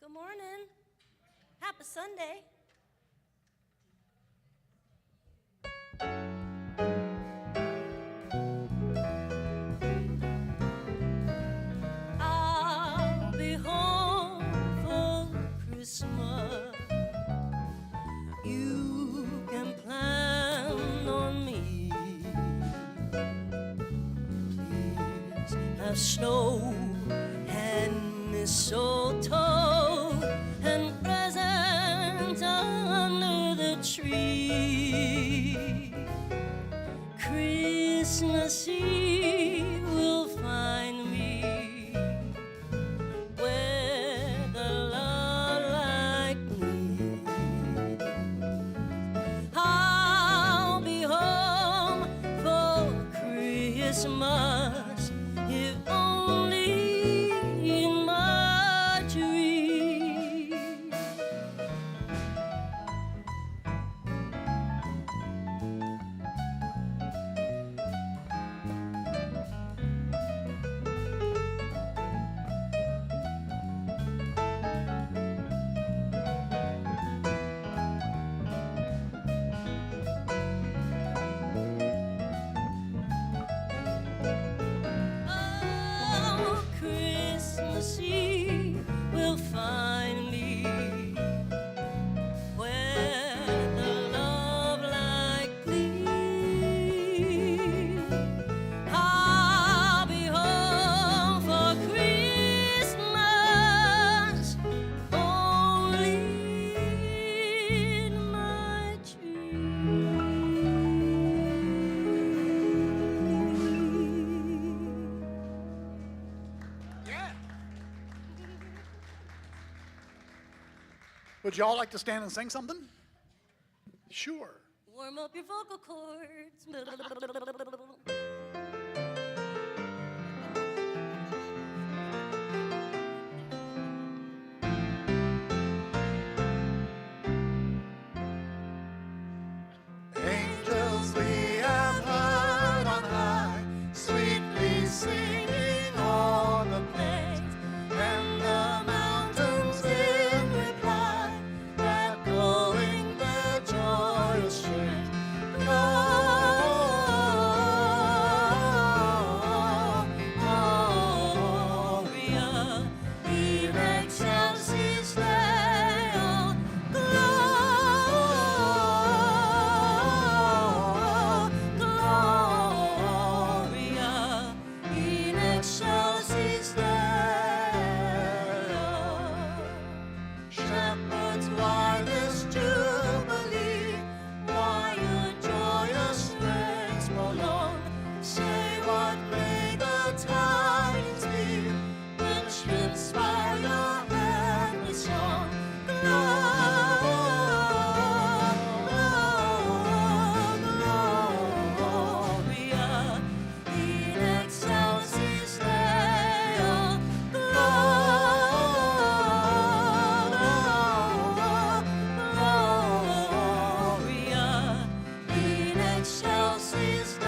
Good morning. Happy Sunday. I'll be home for Christmas. You can plan on me. Please have snow and mistletoe and presents under the tree. Christmas Eve will find me with a love like me. I'll be home for Christmas if only in my dream. Oh, Christmas Eve will find me with a love like thee. I'll be home for Christmas only in my dream. Yeah. Would you all like to stand and sing something? Sure. Warm up your vocal cords. Angels we have heard on high, sweetly singing o'er the plains, and the mountains in reply, echoing their joyous strain. Gloria in excelsis Deo. Gloria in excelsis Deo. Shepherds, why this jubilee? Why your joyous strains prolong? Say what may the tidings be, which inspire your heavenly song. Gloria in excelsis Deo. Gloria in excelsis Deo.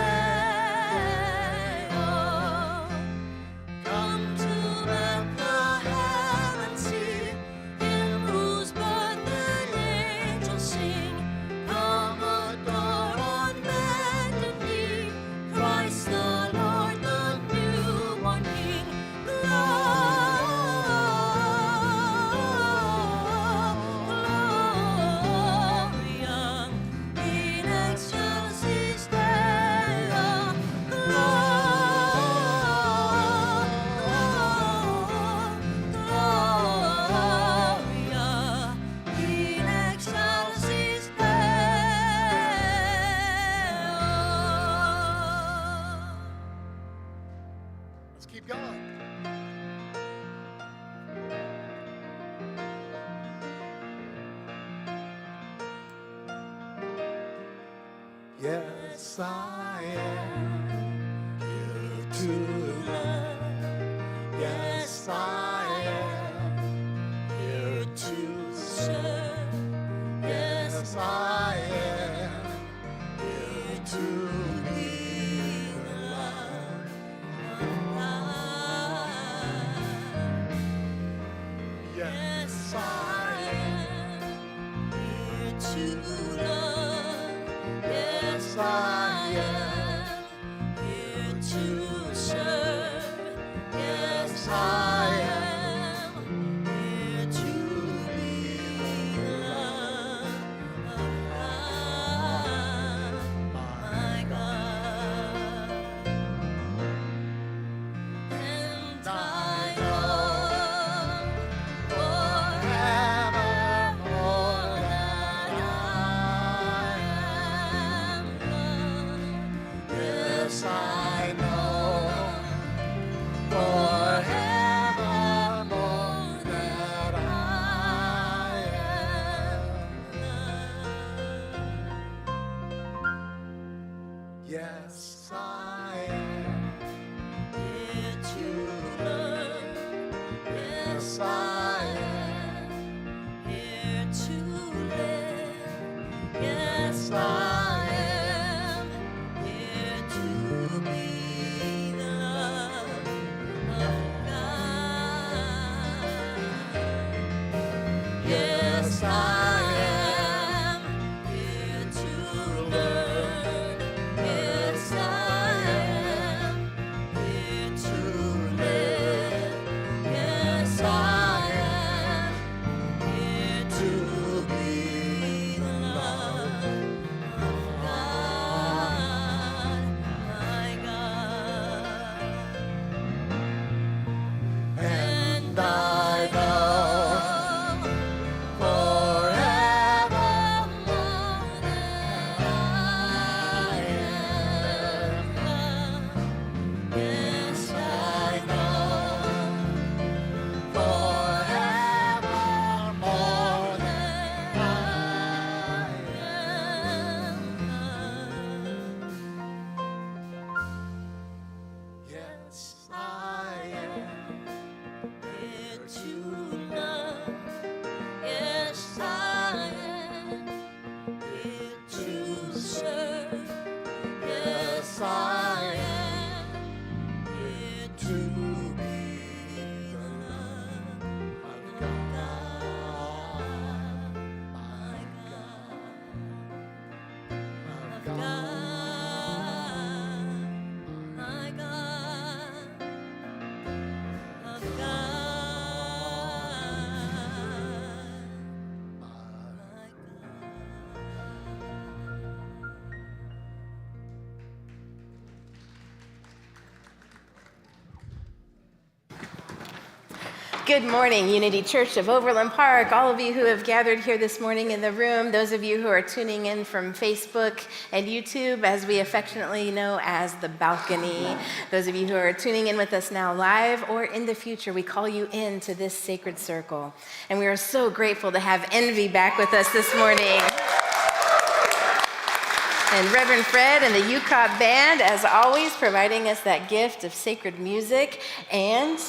Come to Bethlehem and see, in whose birth an angel sing. Come adore on bended knee, Christ the Lord, the newborn King. Gloria in excelsis Deo. Gloria in excelsis Deo. Let's keep going. Yes, I am here to love. Yes, I am here to serve. Yes, I am here to be the love of God. Yes, I I am here to serve. Yes, I am here to be the love of God, my God. And I know forevermore that I am loved. Yes, I know forevermore that I am loved. Yes, I am here to learn. Yes, I am here to live. Yes, I am here to be the love of God. Yes, I am here to learn. Yes, I am here to live. Yes, I am here to be the love of God, my God. And I know forevermore that I am loved. Yes, I know forevermore that I am loved. Yes, I am here to love. Yes, I am here to serve. Yes, I am here to be the love of God, my God, of God, my God, of God, my Good morning, Unity Church of Overland Park. All of you who have gathered here this morning in the room, those of you who are tuning in from Facebook and YouTube, as we affectionately know as the balcony, those of you who are tuning in with us now live or in the future, we call you into this sacred circle. And we are so grateful to have Envy back with us this morning. And Reverend Fred and the UCOP band, as always, providing us that gift of sacred music. And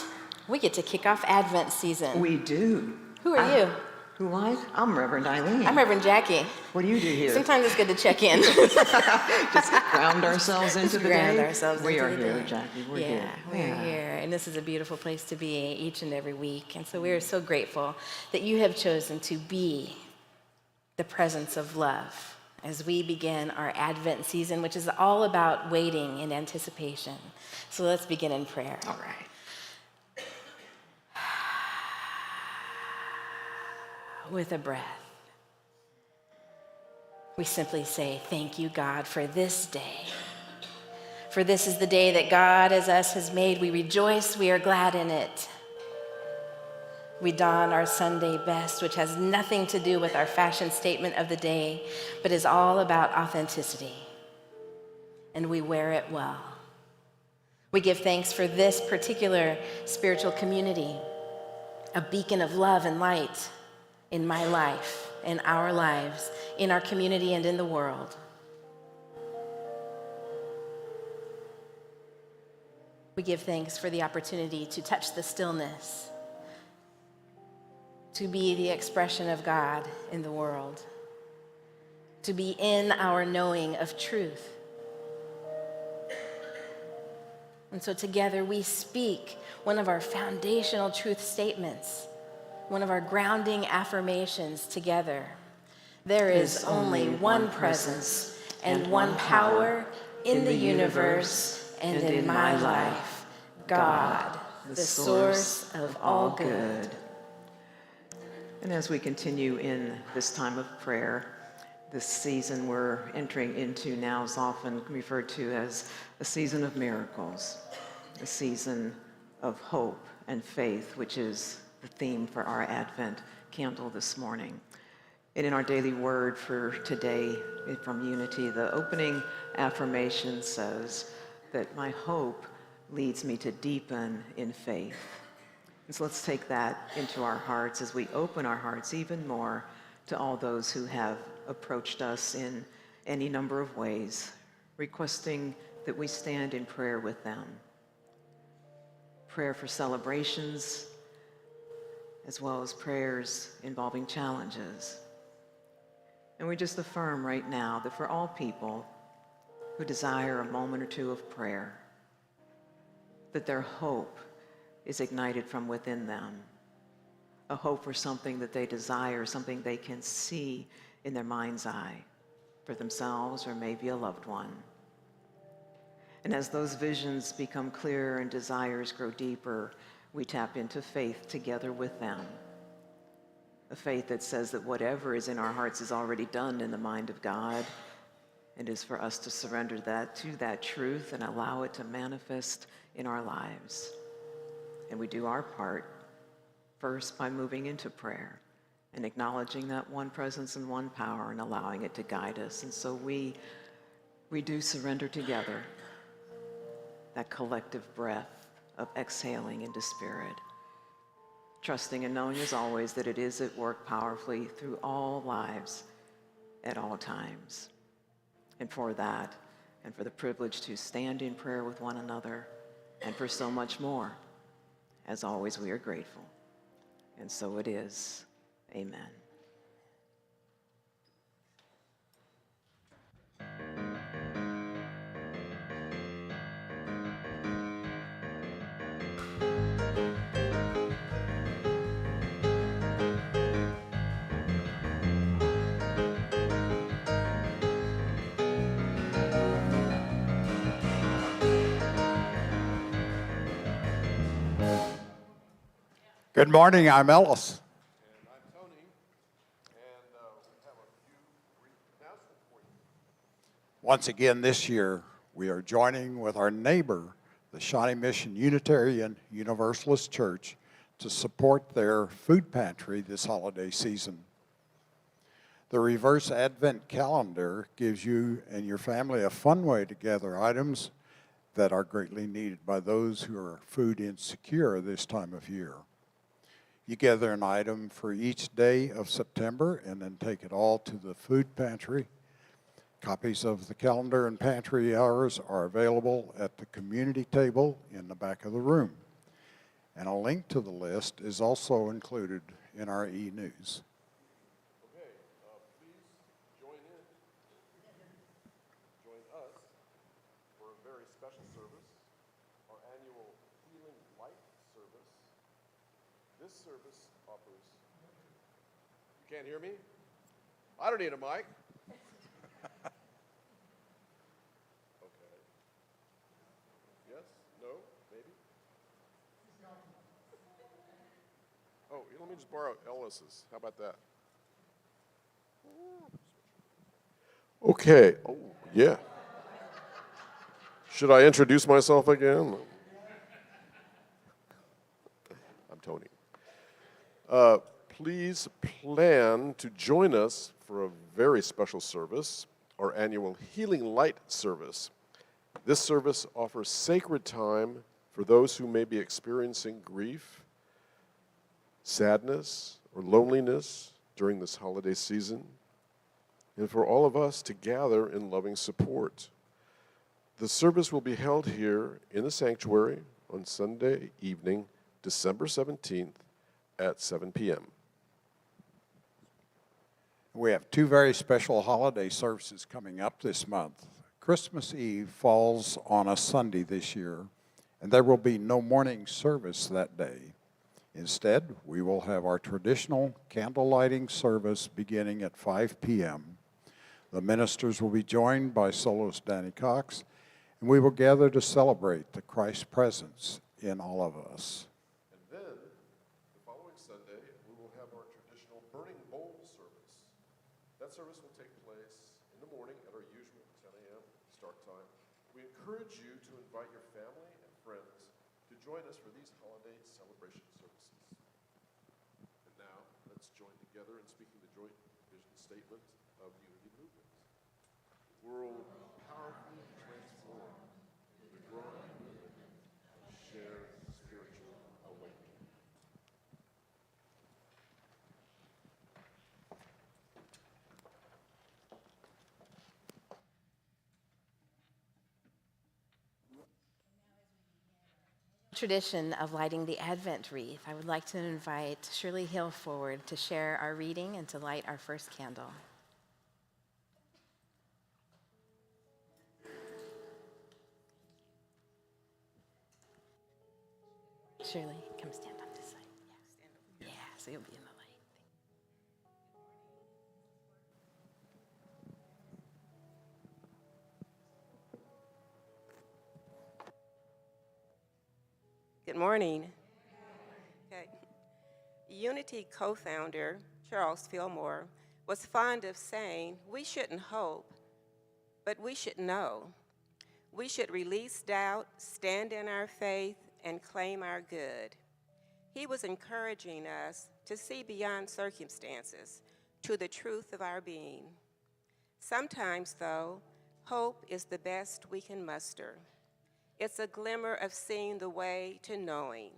we get to kick off Advent season. We do. Who are you? Who I? I'm Reverend Eileen. I'm Reverend Jackie. What do you do here? Sometimes it's good to check in. Just ground ourselves into the ground day. ourselves we into are the here, day. Jackie. We're Yeah, here. we're here. And this is a beautiful place to be each and every week. And so we are so grateful that you have chosen to be the presence of love as we begin our Advent season, which is all about waiting in anticipation. So let's begin in prayer. All right. With a breath, we simply say, thank you, God, for this day. For this is the day that God as us has made. We rejoice, we are glad in it. We don our Sunday best, which has nothing to do with our fashion statement of the day, but is all about authenticity. And we wear it well. We give thanks for this particular spiritual community, a beacon of love and light in my life, in our lives, in our community and in the world. We give thanks for the opportunity to touch the stillness, to be the expression of God in the world, to be in our knowing of truth. And so together we speak one of our foundational truth statements, one of our grounding affirmations together. There is only one presence, and one power in the universe and in my life, God, the source of all good. And as we continue in this time of prayer, this season we're entering into now is often referred to as a season of miracles, a season of hope and faith, which is the theme for our Advent candle this morning. And in our daily word for today from Unity, the opening affirmation says that my hope leads me to deepen in faith. And so let's take that into our hearts as we open our hearts even more to all those who have approached us in any number of ways, requesting that we stand in prayer with them. Prayer for celebrations, as well as prayers involving challenges. And we just affirm right now that for all people who desire a moment or two of prayer, that their hope is ignited from within them, a hope for something that they desire, something they can see in their mind's eye for themselves or maybe a loved one. And as those visions become clearer and desires grow deeper, we tap into faith together with them. A faith that says that whatever is in our hearts is already done in the mind of God, and is for us to surrender that to that truth and allow it to manifest in our lives. And we do our part first by moving into prayer and acknowledging that one presence and one power and allowing it to guide us. And so we do surrender together, that collective breath of exhaling into spirit, trusting and knowing as always that it is at work powerfully through all lives at all times. And for that, and for the privilege to stand in prayer with one another, and for so much more, as always, we are grateful. And so it is. Amen. Good morning, I'm Ellis. And I'm Tony, and we have a few brief announcements for you. Once again this year, we are joining with our neighbor, the Shawnee Mission Unitarian Universalist Church, to support their food pantry this holiday season. The reverse Advent calendar gives you and your family a fun way to gather items that are greatly needed by those who are food insecure this time of year. You gather an item for each day of September and then take it all to the food pantry. Copies of the calendar and pantry hours are available at the community table in the back of the room. And a link to the list is also included in our e-news. Okay, please join us for a very special service, our annual Healing Light service. This service offers... You can't hear me? I don't need a mic. Okay. Yes? No? Maybe? Oh, let me just borrow Ellis's. How about that? Okay. Oh, yeah. Should I introduce myself again? I'm Tony. Please plan to join us for a very special service, our annual Healing Light service. This service offers sacred time for those who may be experiencing grief, sadness, or loneliness during this holiday season, and for all of us to gather in loving support. The service will be held here in the sanctuary on Sunday evening, December 17th at 7 p.m. We have two very special holiday services coming up this month. Christmas Eve falls on a Sunday this year, and there will be no morning service that day. Instead, we will have our traditional candle lighting service beginning at 5 p.m. The ministers will be joined by soloist Danny Cox, and we will gather to celebrate the Christ presence in all of us. And then, the following Sunday, we will have our traditional burning bowl service. That service will take place in the morning at our usual 10 a.m. start time. We encourage you to invite your family and friends to join us for these holiday celebration services. And now, let's join together in speaking the joint vision statement of the Unity Movement. World powerfully transformed through the growing movement of shared spiritual awakening. Tradition of lighting the Advent wreath, I would like to invite Shirley Hill forward to share our reading and to light our first candle. Shirley, come stand on this side. Yeah, so you'll be in the light. Good morning. Okay. Unity co-founder Charles Fillmore was fond of saying, we shouldn't hope, but we should know. We should release doubt, stand in our faith, and claim our good. He was encouraging us to see beyond circumstances to the truth of our being. Sometimes, though, hope is the best we can muster. It's a glimmer of seeing the way to knowing,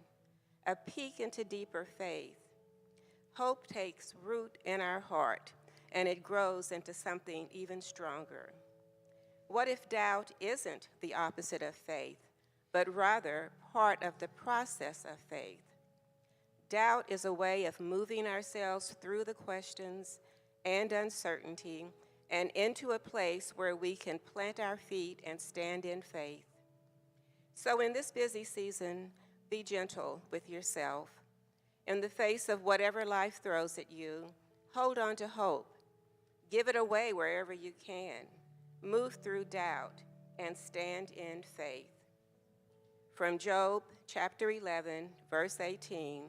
a peek into deeper faith. Hope takes root in our heart, and it grows into something even stronger. What if doubt isn't the opposite of faith, but rather part of the process of faith? Doubt is a way of moving ourselves through the questions and uncertainty and into a place where we can plant our feet and stand in faith. So in this busy season, be gentle with yourself. In the face of whatever life throws at you, hold on to hope. Give it away wherever you can. Move through doubt and stand in faith. From Job chapter 11, verse 18,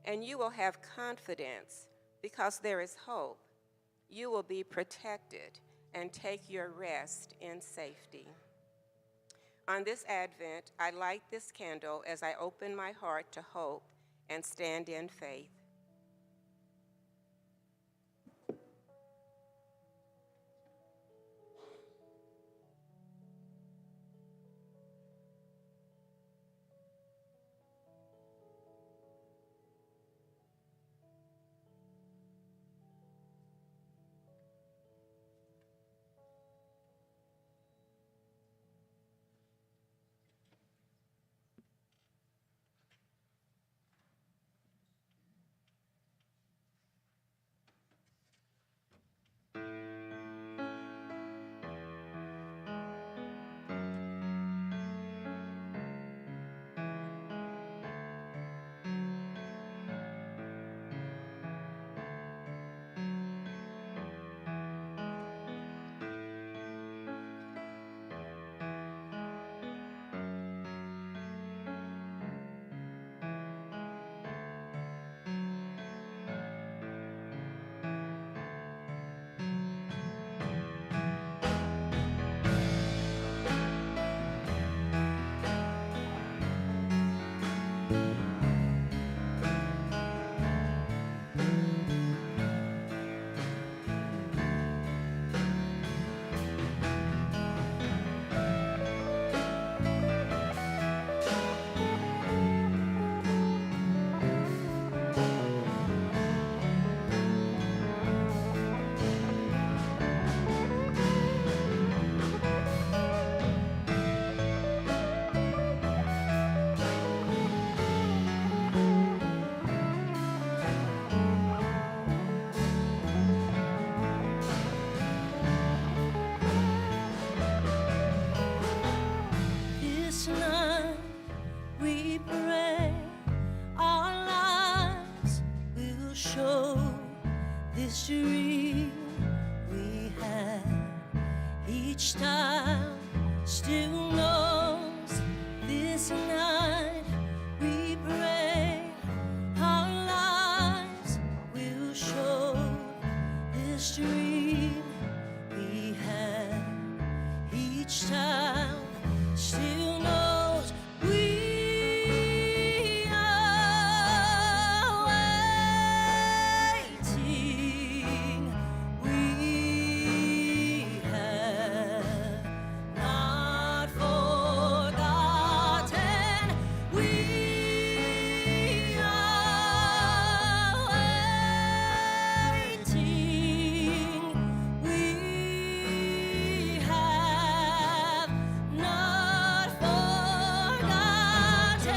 and you will have confidence because there is hope. You will be protected and take your rest in safety. On this Advent, I light this candle as I open my heart to hope and stand in faith. each time still knows this night we pray our lives will show this dream we have each time still knows we are waiting. We have not forgotten. We are waiting. We have not forgotten.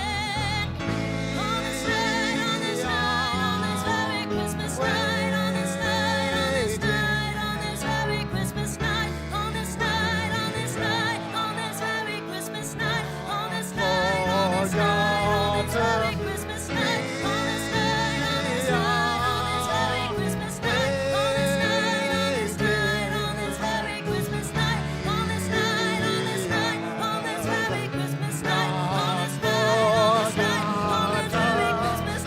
On this night, on this night, on this very Christmas night, on this night, on this night, on this very Christmas night, on this night, on this night, on this very Christmas night, on this night, on this night, on this very Christmas night, on this night, on this night, on this very Christmas night, on this night, on this night, on this very Christmas night, on this night, on this night, on this very Christmas night, on this night, on this night, on this very Christmas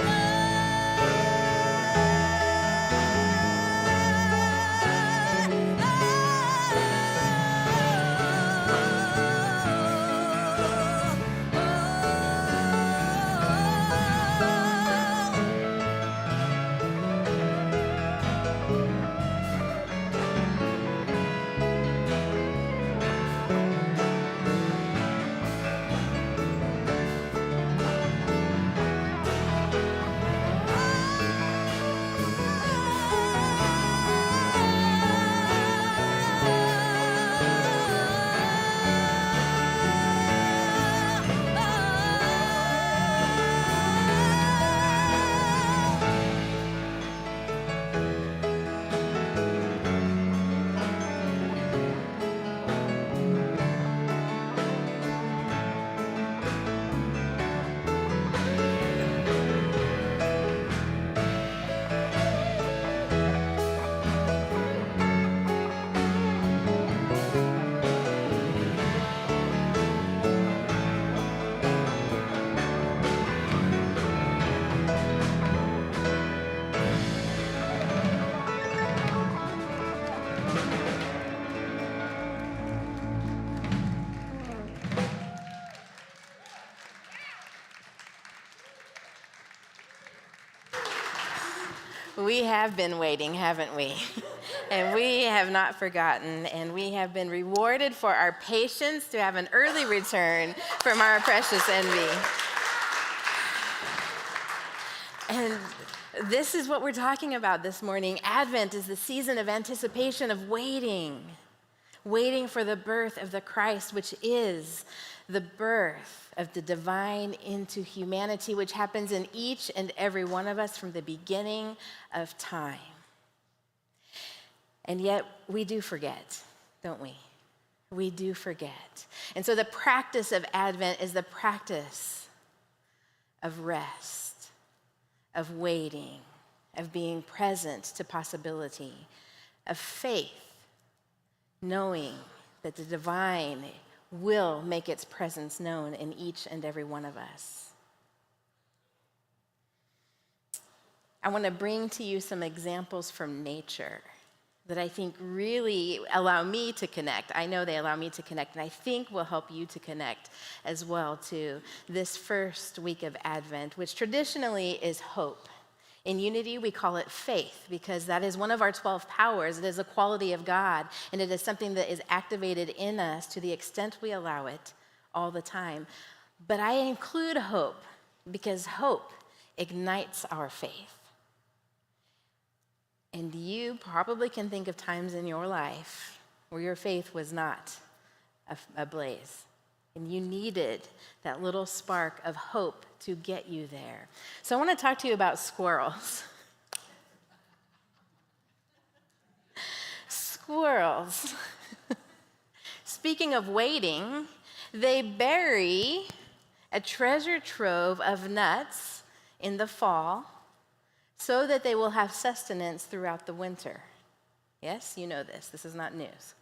We have been waiting, haven't we? And we have not forgotten, and we have been rewarded for our patience to have an early return from our precious envy. And this is what we're talking about this morning. Advent is the season of anticipation, of waiting for the birth of the Christ, which is the birth of the divine into humanity, which happens in each and every one of us from the beginning of time. And yet we do forget, don't we? We do forget. And so the practice of Advent is the practice of rest, of waiting, of being present to possibility, of faith, knowing that the divine will make its presence known in each and every one of us. I want to bring to you some examples from nature that I think really allow me to connect. I know they allow me to connect, and I think will help you to connect as well to this first week of Advent, which traditionally is hope. In Unity, we call it faith because that is one of our 12 powers. It is a quality of God, and it is something that is activated in us to the extent we allow it all the time. But I include hope because hope ignites our faith. And you probably can think of times in your life where your faith was not ablaze. And you needed that little spark of hope to get you there. So I want to talk to you about squirrels. Squirrels. Speaking of waiting, they bury a treasure trove of nuts in the fall so that they will have sustenance throughout the winter. Yes, you know this. This is not news.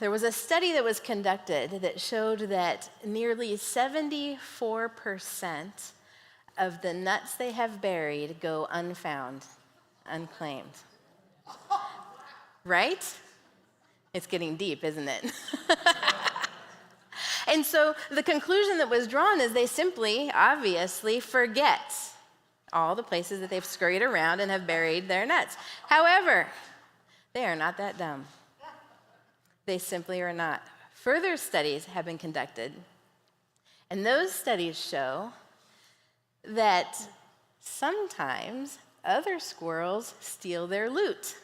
there was a study that was conducted that showed that nearly 74% of the nuts they have buried go unfound, unclaimed. Right? It's getting deep, isn't it? And so the conclusion that was drawn is they simply, obviously, forget all the places that they've scurried around and have buried their nuts. However, they are not that dumb. They simply are not. Further studies have been conducted, and those studies show that sometimes other squirrels steal their loot.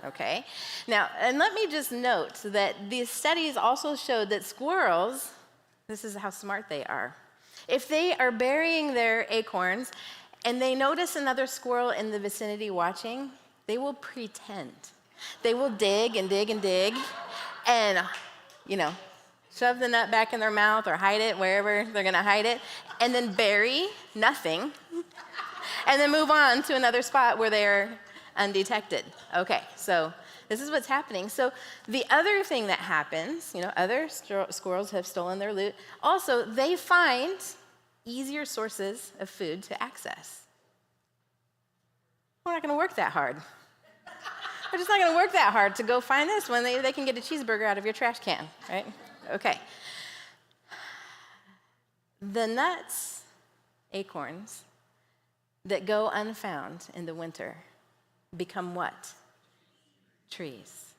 Okay? Now, and let me just note that these studies also showed that squirrels, this is how smart they are. If they are burying their acorns and they notice another squirrel in the vicinity watching, they will pretend. They will dig and dig and dig and, shove the nut back in their mouth or hide it wherever they're going to hide it, and then bury nothing, and then move on to another spot where they're undetected. Okay, so this is what's happening. So the other thing that happens, other squirrels have stolen their loot. Also, they find easier sources of food to access. We're not going to work that hard. We're just not going to work that hard to go find this when they can get a cheeseburger out of your trash can, right? Okay. The nuts, acorns, that go unfound in the winter become what? Trees.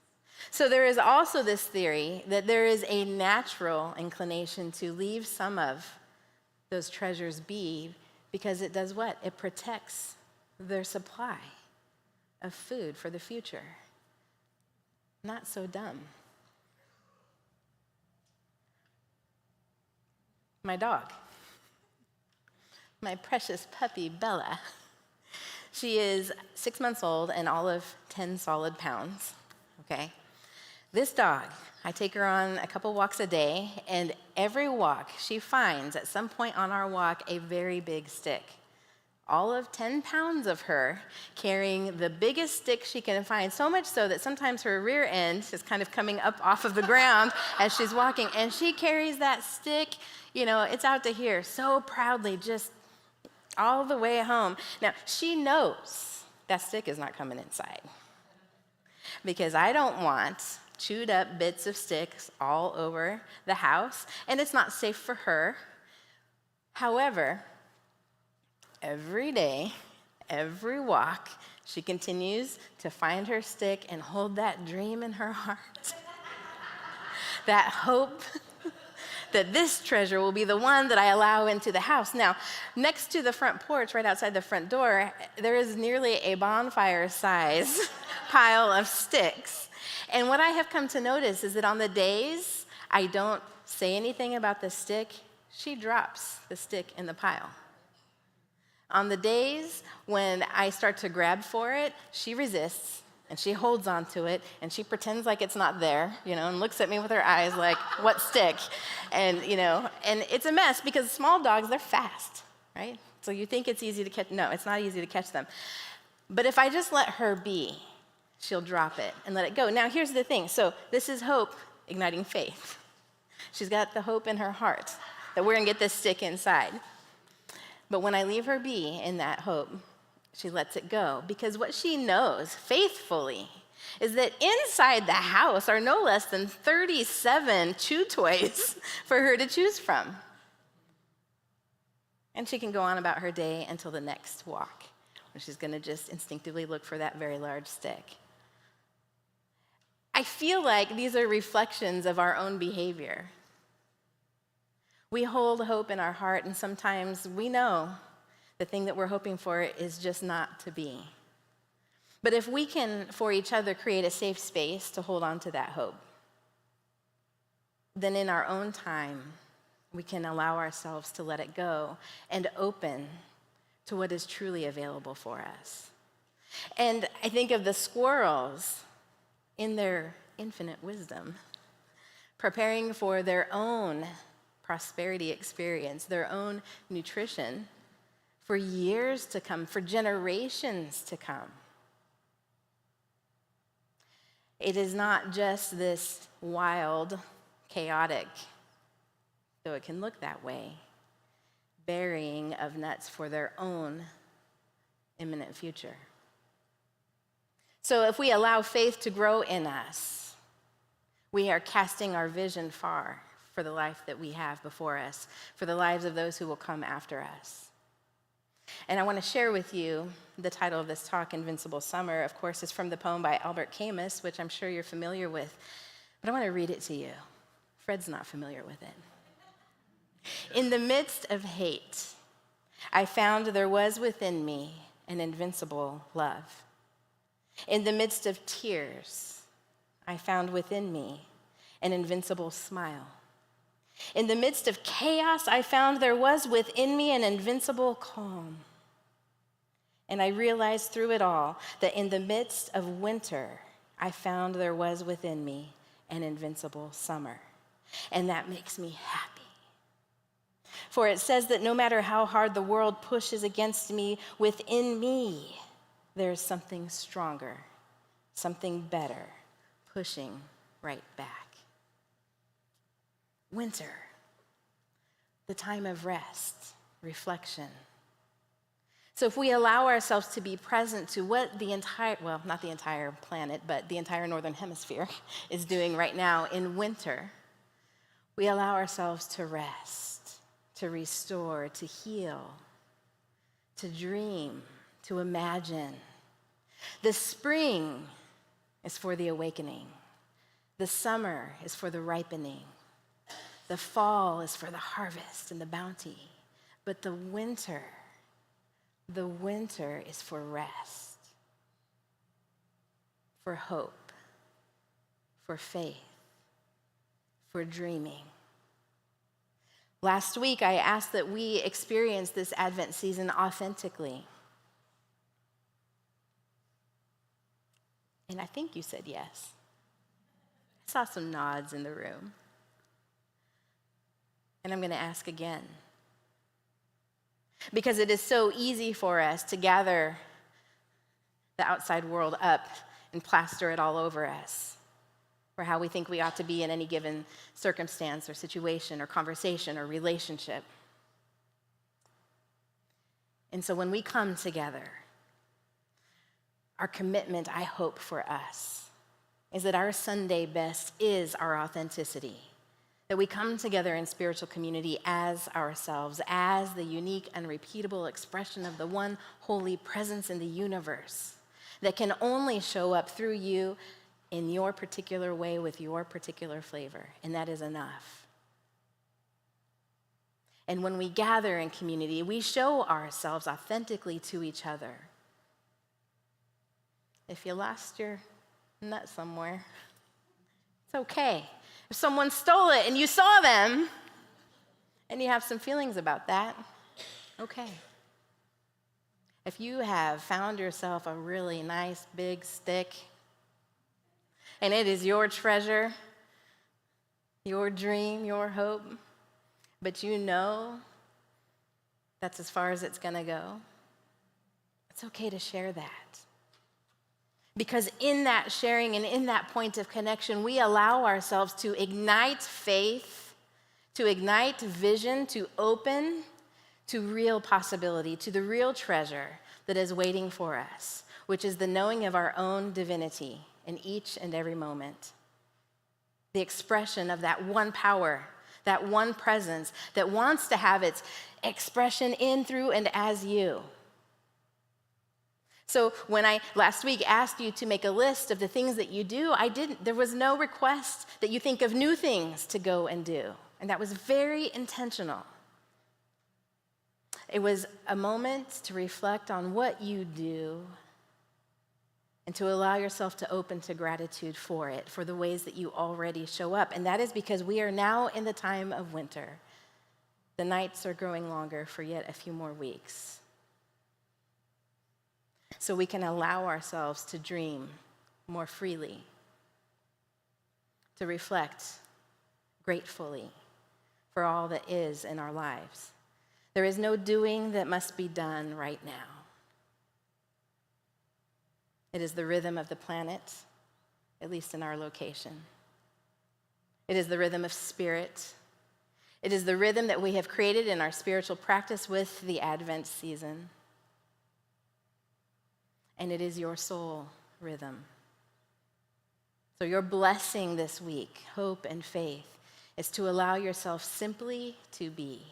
So there is also this theory that there is a natural inclination to leave some of those treasures be because it does what? It protects their supply of food for the future. Not so dumb. My dog, my precious puppy, Bella. She is 6 months old and all of 10 solid pounds, okay? This dog, I take her on a couple walks a day, and every walk she finds at some point on our walk a very big stick. All of 10 pounds of her carrying the biggest stick she can find, so much so that sometimes her rear end is kind of coming up off of the ground as she's walking, and she carries that stick, it's out to here so proudly, just all the way home. Now, she knows that stick is not coming inside because I don't want chewed up bits of sticks all over the house, and it's not safe for her. However, every day, every walk, she continues to find her stick and hold that dream in her heart, that hope that this treasure will be the one that I allow into the house. Now, next to the front porch, right outside the front door, there is nearly a bonfire-size pile of sticks. And what I have come to notice is that on the days I don't say anything about the stick, she drops the stick in the pile. On the days when I start to grab for it, she resists, and she holds on to it, and she pretends like it's not there, and looks at me with her eyes like, what stick? And it's a mess because small dogs, they're fast, right? So you think it's easy to catch. No, it's not easy to catch them. But if I just let her be, she'll drop it and let it go. Now, here's the thing. So this is hope igniting faith. She's got the hope in her heart that we're going to get this stick inside. But when I leave her be in that hope, she lets it go, because what she knows faithfully is that inside the house are no less than 37 chew toys for her to choose from. And she can go on about her day until the next walk, when she's going to just instinctively look for that very large stick. I feel like these are reflections of our own behavior. We hold hope in our heart, and sometimes we know the thing that we're hoping for is just not to be. But if we can, for each other, create a safe space to hold on to that hope, then in our own time, we can allow ourselves to let it go and open to what is truly available for us. And I think of the squirrels in their infinite wisdom, preparing for their own prosperity experience, their own nutrition, for years to come, for generations to come. It is not just this wild, chaotic, though it can look that way, burying of nuts for their own imminent future. So if we allow faith to grow in us, we are casting our vision far for the life that we have before us, for the lives of those who will come after us. And I want to share with you the title of this talk, Invincible Summer. Of course, is from the poem by Albert Camus, which I'm sure you're familiar with. But I want to read it to you. Fred's not familiar with it. In the midst of hate, I found there was within me an invincible love. In the midst of tears, I found within me an invincible smile. In the midst of chaos, I found there was within me an invincible calm. And I realized through it all that in the midst of winter, I found there was within me an invincible summer. And that makes me happy. For it says that no matter how hard the world pushes against me, within me, there is something stronger, something better, pushing right back. Winter, the time of rest, reflection. So if we allow ourselves to be present to what the entire, well, not the entire planet, but the entire northern hemisphere is doing right now in winter, we allow ourselves to rest, to restore, to heal, to dream, to imagine. The spring is for the awakening. The summer is for the ripening. The fall is for the harvest and the bounty. But the winter is for rest, for hope, for faith, for dreaming. Last week, I asked that we experience this Advent season authentically. And I think you said yes. I saw some nods in the room. And I'm going to ask again. Because it is so easy for us to gather the outside world up and plaster it all over us for how we think we ought to be in any given circumstance or situation or conversation or relationship. And so when we come together, our commitment, I hope, for us is that our Sunday best is our authenticity. That we come together in spiritual community as ourselves, as the unique, unrepeatable expression of the one holy presence in the universe that can only show up through you in your particular way with your particular flavor, and that is enough. And when we gather in community, we show ourselves authentically to each other. If you lost your nut somewhere, it's okay. If someone stole it and you saw them and you have some feelings about that, okay. If you have found yourself a really nice big stick and it is your treasure, your dream, your hope, but you know that's as far as it's going to go, it's okay to share that. Because in that sharing and in that point of connection, we allow ourselves to ignite faith, to ignite vision, to open to real possibility, to the real treasure that is waiting for us, which is the knowing of our own divinity in each and every moment. The expression of that one power, that one presence that wants to have its expression in, through, and as you. So when I last week asked you to make a list of the things that you do, there was no request that you think of new things to go and do. And that was very intentional. It was a moment to reflect on what you do and to allow yourself to open to gratitude for it, for the ways that you already show up. And that is because we are now in the time of winter. The nights are growing longer for yet a few more weeks. So we can allow ourselves to dream more freely, to reflect gratefully for all that is in our lives. There is no doing that must be done right now. It is the rhythm of the planet, at least in our location. It is the rhythm of spirit. It is the rhythm that we have created in our spiritual practice with the Advent season. And it is your soul rhythm. So your blessing this week, hope and faith, is to allow yourself simply to be,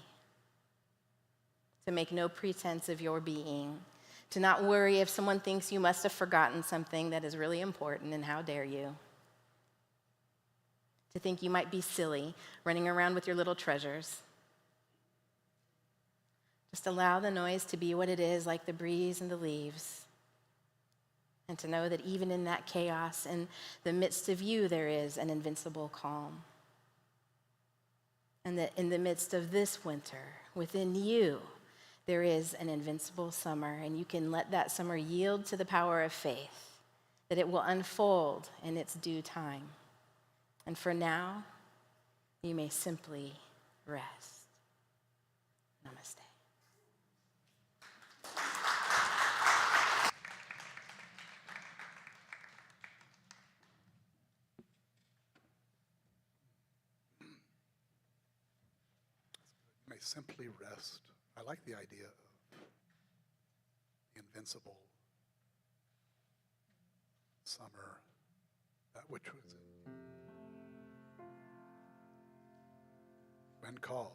to make no pretense of your being, to not worry if someone thinks you must have forgotten something that is really important, and how dare you, to think you might be silly running around with your little treasures. Just allow the noise to be what it is, like the breeze and the leaves, and to know that even in that chaos, in the midst of you, there is an invincible calm. And that in the midst of this winter, within you, there is an invincible summer, and you can let that summer yield to the power of faith, that it will unfold in its due time. And for now, you may simply rest. Namaste. You may simply rest. I like the idea of the invincible summer, that which was when called.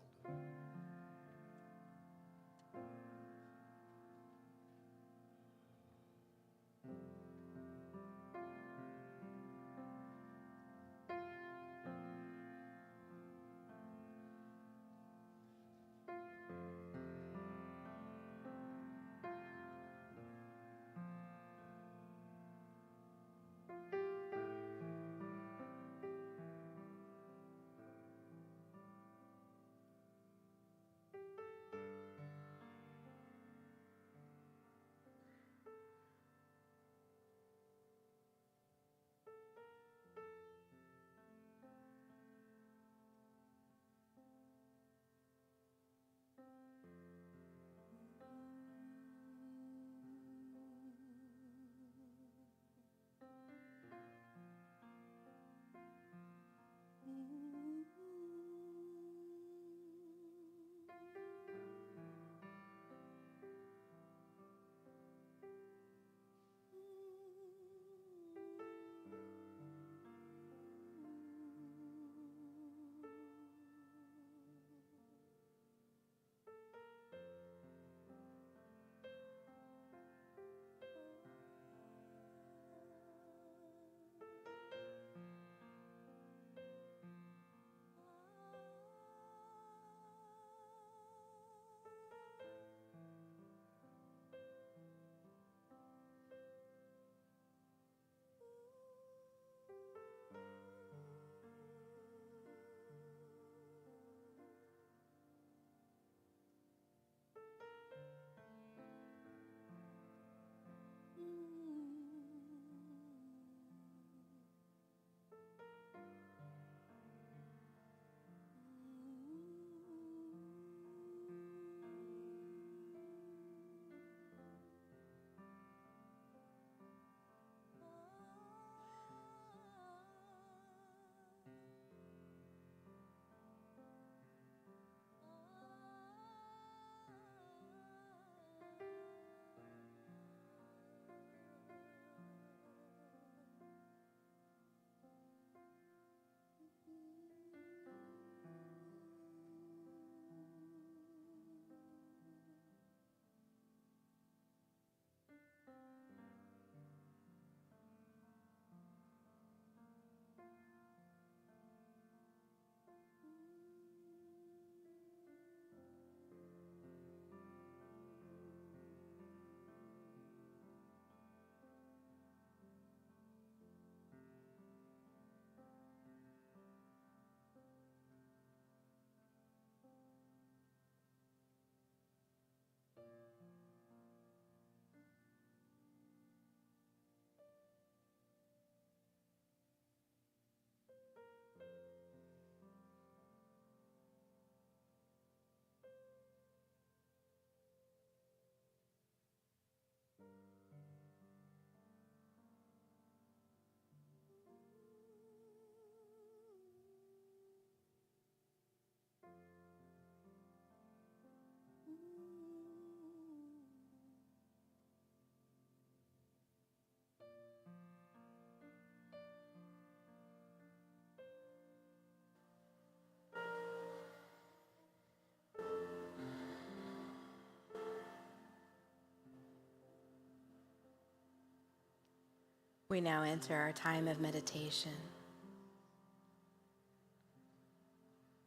We now enter our time of meditation.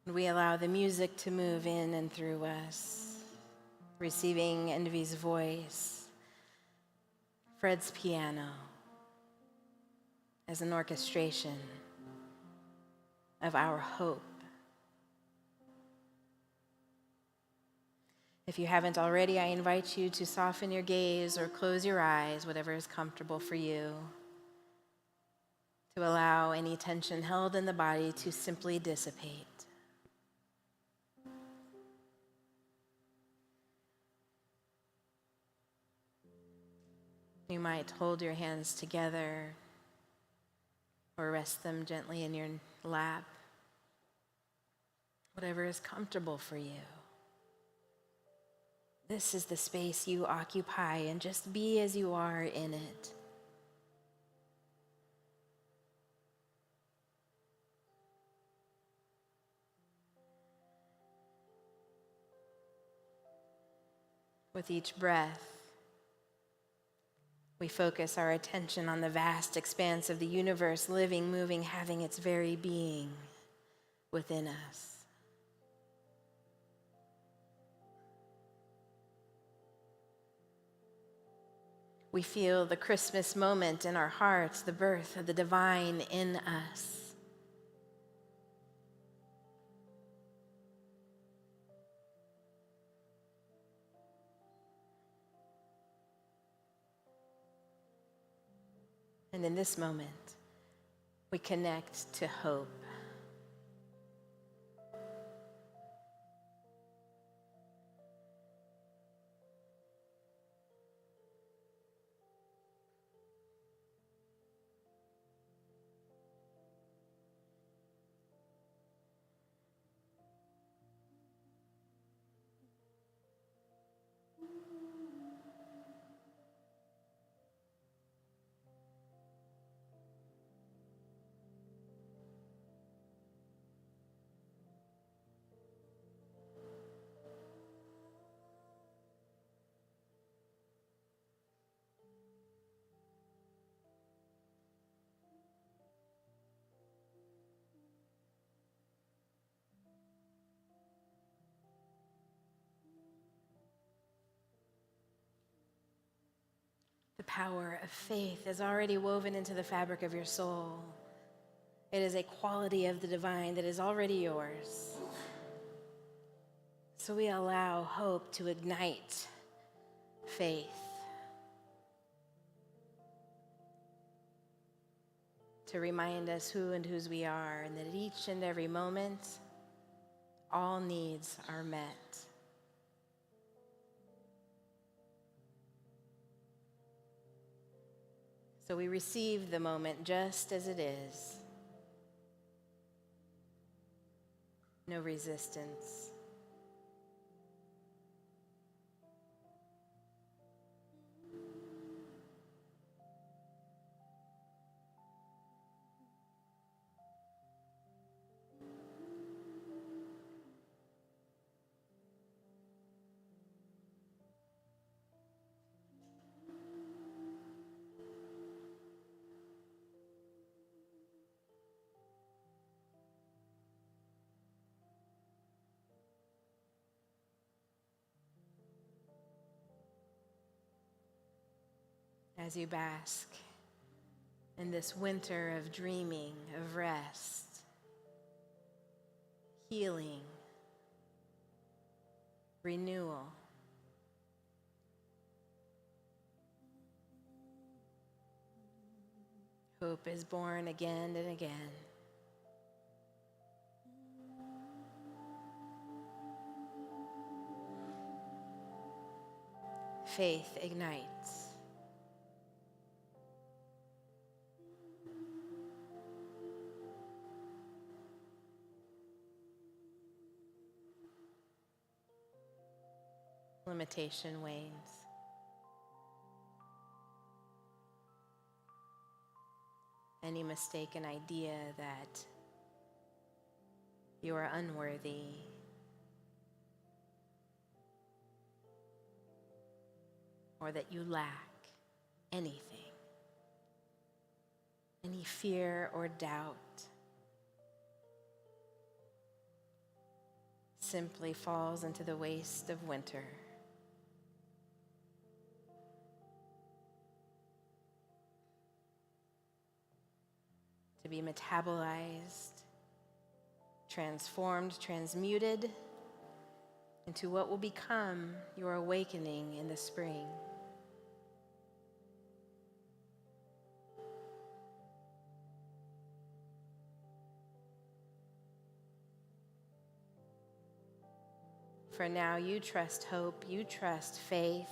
We allow the music to move in and through us, receiving Envy's voice, Fred's piano, as an orchestration of our hope. If you haven't already, I invite you to soften your gaze or close your eyes, whatever is comfortable for you, to allow any tension held in the body to simply dissipate. You might hold your hands together or rest them gently in your lap, whatever is comfortable for you. This is the space you occupy, and just be as you are in it. With each breath, we focus our attention on the vast expanse of the universe, living, moving, having its very being within us. We feel the Christmas moment in our hearts, the birth of the divine in us. And in this moment, we connect to hope. The power of faith is already woven into the fabric of your soul. It is a quality of the divine that is already yours. So we allow hope to ignite faith, to remind us who and whose we are, and that at each and every moment, all needs are met. So we receive the moment just as it is. No resistance. As you bask in this winter of dreaming, of rest, healing, renewal, hope is born again and again. Faith ignites. Limitation wanes. Any mistaken idea that you are unworthy or that you lack anything any fear or doubt simply falls into the waste of winter. To be metabolized, transformed, transmuted into what will become your awakening in the spring. For now, you trust hope, you trust faith.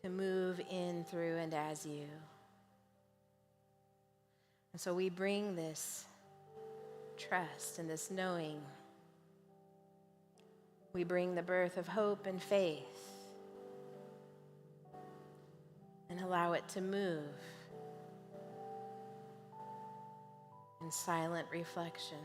To move in, through, and as you. And so we bring this trust and this knowing. We bring the birth of hope and faith and allow it to move in silent reflection.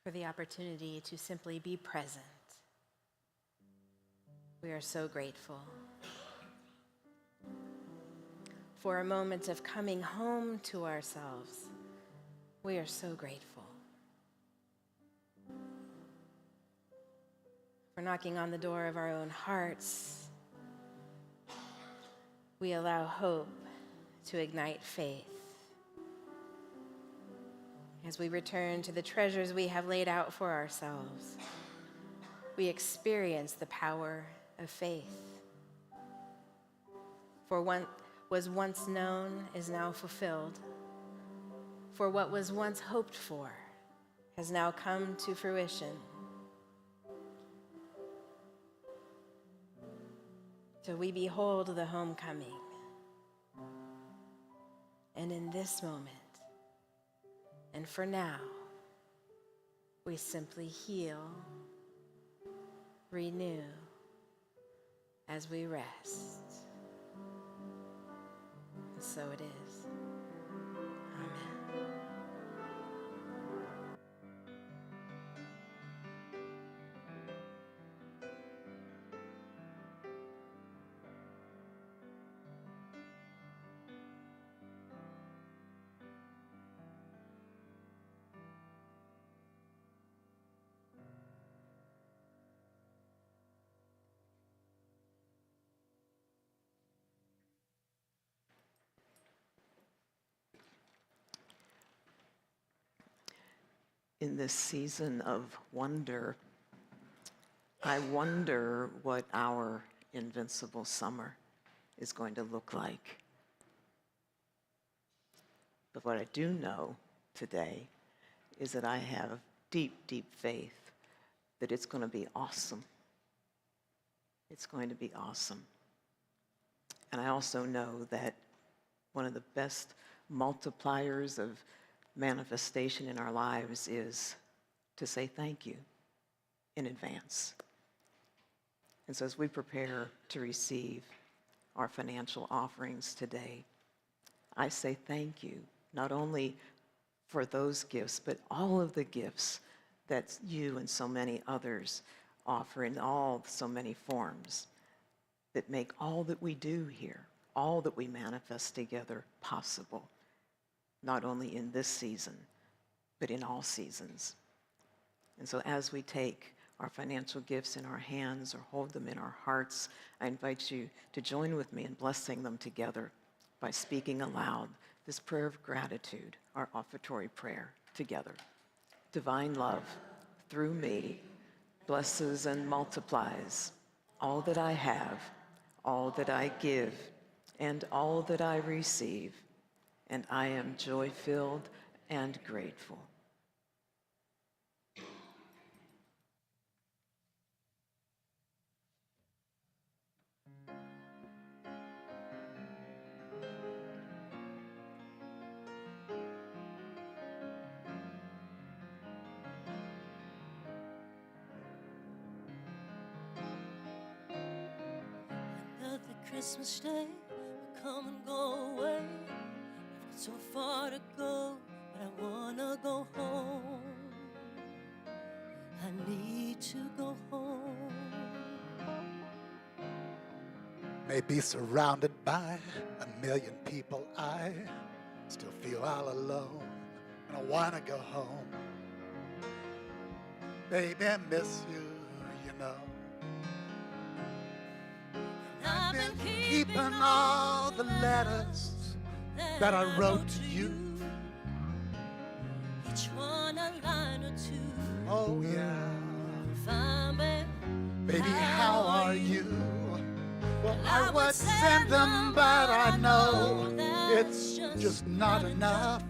For the opportunity to simply be present. We are so grateful for a moment of coming home to ourselves. We are so grateful for knocking on the door of our own hearts. We allow hope to ignite faith. As we return to the treasures we have laid out for ourselves, we experience the power of faith. For what was once known is now fulfilled. For what was once hoped for has now come to fruition. So we behold the homecoming. And in this moment, and for now, we simply heal, renew, as we rest. And so it is. Amen. in this season of wonder, I wonder what our invincible summer is going to look like. But what I do know today is that I have deep, deep faith that it's going to be awesome. It's going to be awesome. And I also know that one of the best multipliers of manifestation in our lives is to say thank you in advance. And so as we prepare to receive our financial offerings today, I say thank you, not only for those gifts, but all of the gifts that you and so many others offer in so many forms that make all that we do here, all that we manifest together possible, not only in this season, but in all seasons. And so as we take our financial gifts in our hands or hold them in our hearts, I invite you to join with me in blessing them together by speaking aloud this prayer of gratitude, our offertory prayer together. Divine love, through me, blesses and multiplies all that I have, all that I give, and all that I receive, and I am joy-filled and grateful. Another Christmas day will come and go away. I've got so far to go, but I wanna go home. I need to go home. May be surrounded by a million people, I still feel all alone, and I wanna go home. Baby, I miss you, you know. I've been Keeping all the letters that I wrote to you. each one a line or two. Oh yeah, Fine, babe. baby, how are you? Well, I would send them, but I know it's just not enough.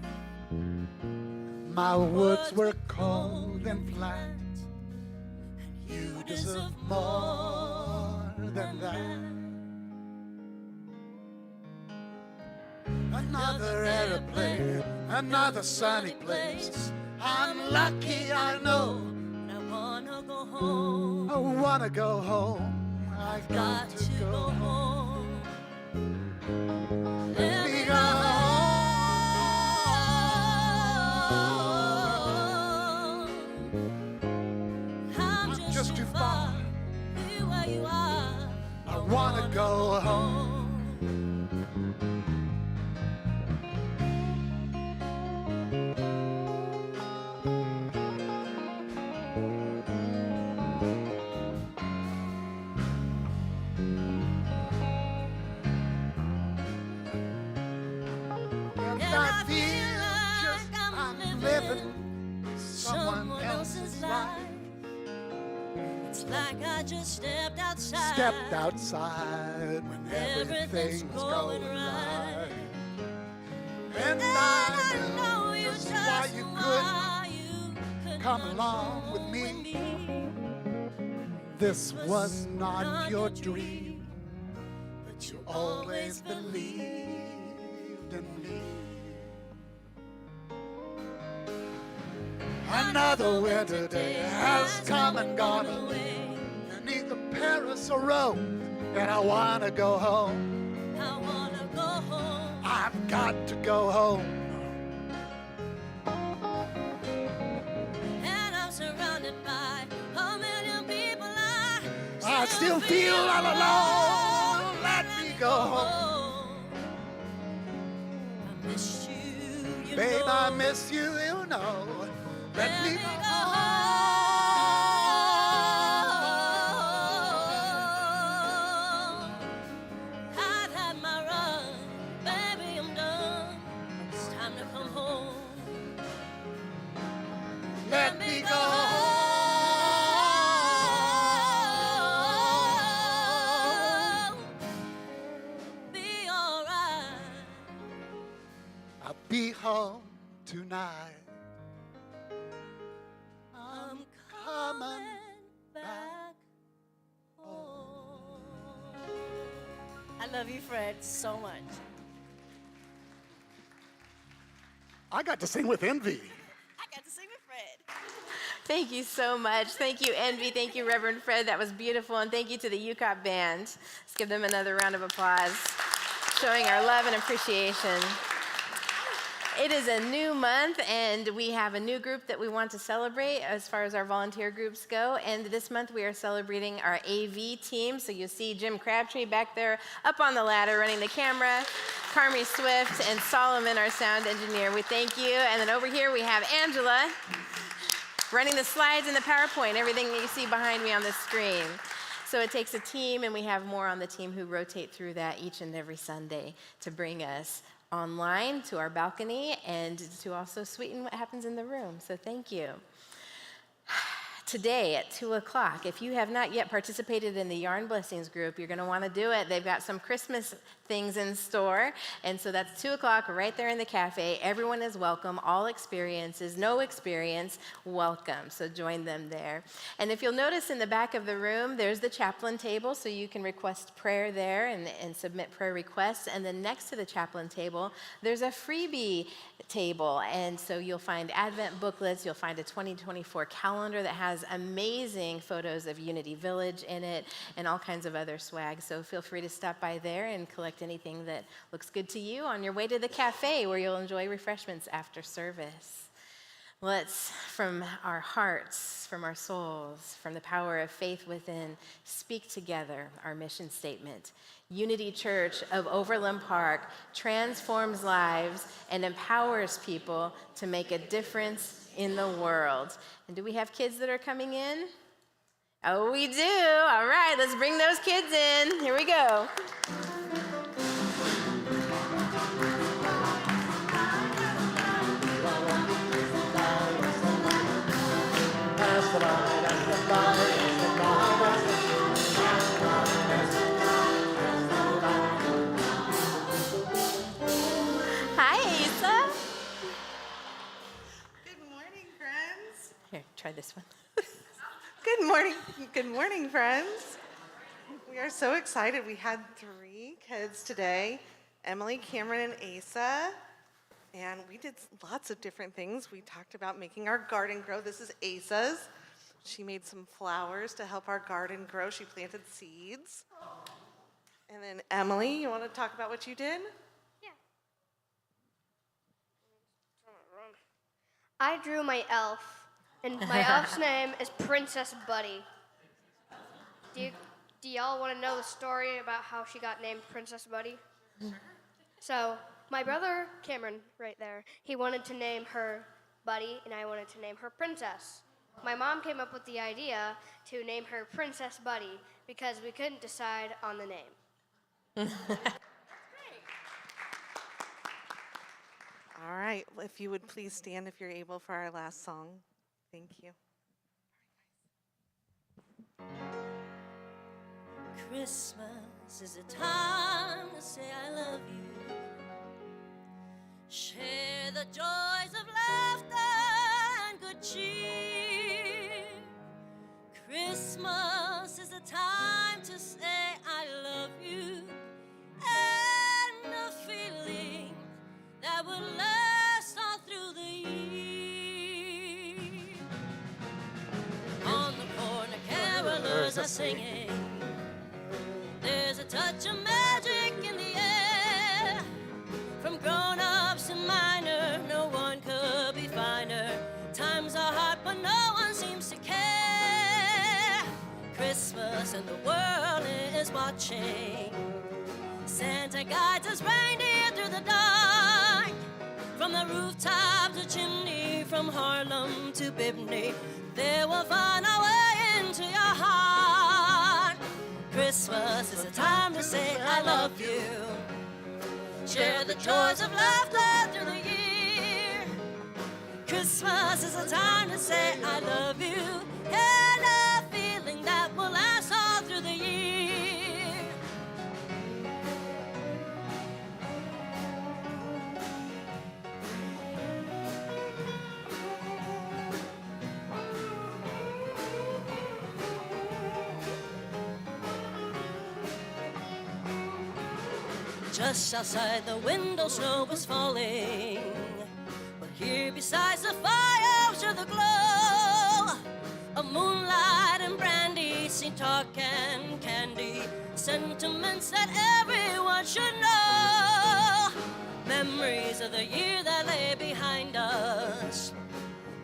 My words were cold and flat. You deserve more than that. Another airplane, another sunny place. I'm lucky, I know. I wanna go home. I wanna go home. I got to go home. Let me go home. I'm just too far. Be where you are. I wanna go home. And I feel just I'm living someone else's life. It's like I just stepped outside. Stepped outside when everything's going right. And I know just why you couldn't come along with me. This was not your dream, but you always believed in me. Another winter day has come and gone away. Neither Paris or Rome, and I wanna go home. I wanna go home. I've got to go home. And I'm surrounded by a million people. I still feel all alone. Let me go home. I miss you, you Babe, know. I miss you, you know. Let me go home. I've had my run, baby, I'm done. It's time to come home. Let be home tonight. I'm coming back home. I love you, Fred, so much. I got to sing with Envy. I got to sing with Fred. Thank you so much. Thank you, Envy. Thank you, Reverend Fred. That was beautiful. And thank you to the UCOP band. Let's give them another round of applause, showing our love and appreciation. It is a new month, and we have a new group that we want to celebrate as far as our volunteer groups go. And this month we are celebrating our AV team. So you see Jim Crabtree back there up on the ladder running the camera, Carmi Swift, and Solomon, our sound engineer. We thank you. And then over here we have Angela running the slides and the PowerPoint, everything that you see behind me on the screen. So it takes a team, and we have more on the team who rotate through that each and every Sunday to bring us online to our balcony and to also sweeten what happens in the room. So thank you. Today at 2 o'clock, if you have not yet participated in the Yarn Blessings group, you're going to want to do it. They've got some Christmas things in store. And so that's 2 o'clock right there in the cafe. Everyone is welcome. All experiences, no experience, welcome. So join them there. And if you'll notice in the back of the room, there's the chaplain table. So you can request prayer there and submit prayer requests. And then next to the chaplain table, there's a freebie table. And so you'll find Advent booklets. You'll find a 2024 calendar that has amazing photos of Unity Village in it and all kinds of other swag. So feel free to stop by there and collect anything that looks good to you on your way to the cafe where you'll enjoy refreshments after service. Let's, from our hearts, from our souls, from the power of faith within, speak together our mission statement. Unity Church of Overland Park transforms lives and empowers people to make a difference in the world. And do we have kids that are coming in? Oh, we do. All right, let's bring those kids in. Here we go. Hi, Asa. Good morning, friends. Here, try this one. Good morning. Good morning, friends. We are so excited. We had 3 kids today, Emily, Cameron, and Asa. And we did lots of different things. We talked about making our garden grow. This is Asa's. She made some flowers to help our garden grow. She planted seeds. And then Emily, you want to talk about what you did? I drew my elf, and my elf's name is Princess Buddy. Do y'all want to know the story about how she got named Princess Buddy? So, my brother Cameron, right there, he wanted to name her Buddy, and I wanted to name her Princess. My mom came up with the idea to name her Princess Buddy because we couldn't decide on the name. All right. If you would please stand if you're able for our last song. Thank you. Christmas is a time to say I love you. Share the joys of laughter and good cheer. Christmas is a time to say I love you. And a feeling that will last all through the year. On the corner, carolers are singing. There's a touch of magic in the air. From grown-ups to minor, no one could be finer. Times are hard, but no one seems to care. Christmas and the world is watching. Santa guides us reindeer through the dark. From the rooftop to chimney, from Harlem to Bibney, they will find our way into your heart. Christmas is a time to say I love you. Share the joys of laughter through the year. Christmas is a time to say I love you. And a feeling that will last all through the year. Just outside the window, snow was falling. But here beside the fire was the glow of moonlight and brandy, seen talk and candy, sentiments that everyone should know. Memories of the year that lay behind us,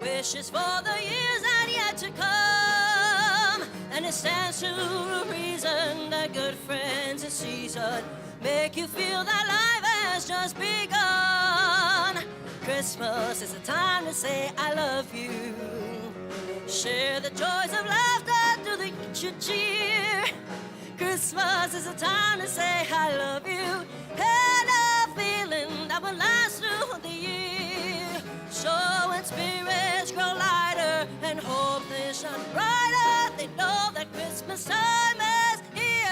wishes for the years that yet to come. And it stands to reason that good friends in season make you feel that life has just begun. Christmas is a time to say I love you. Share the joys of laughter through the cheer. Christmas is a time to say I love you. And a feeling that will last through the year. So when spirits grow lighter and hope they shine brighter, they know that Christmas time is here.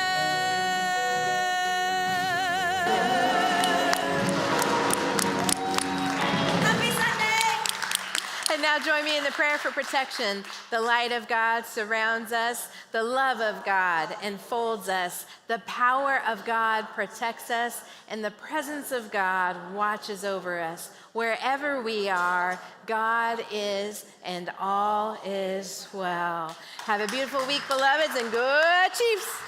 Happy Sunday! And now join me in the prayer for protection. The light of God surrounds us. The love of God enfolds us. The power of God protects us. And the presence of God watches over us. Wherever we are, God is, and all is well. Have a beautiful week, beloveds, and good Chiefs.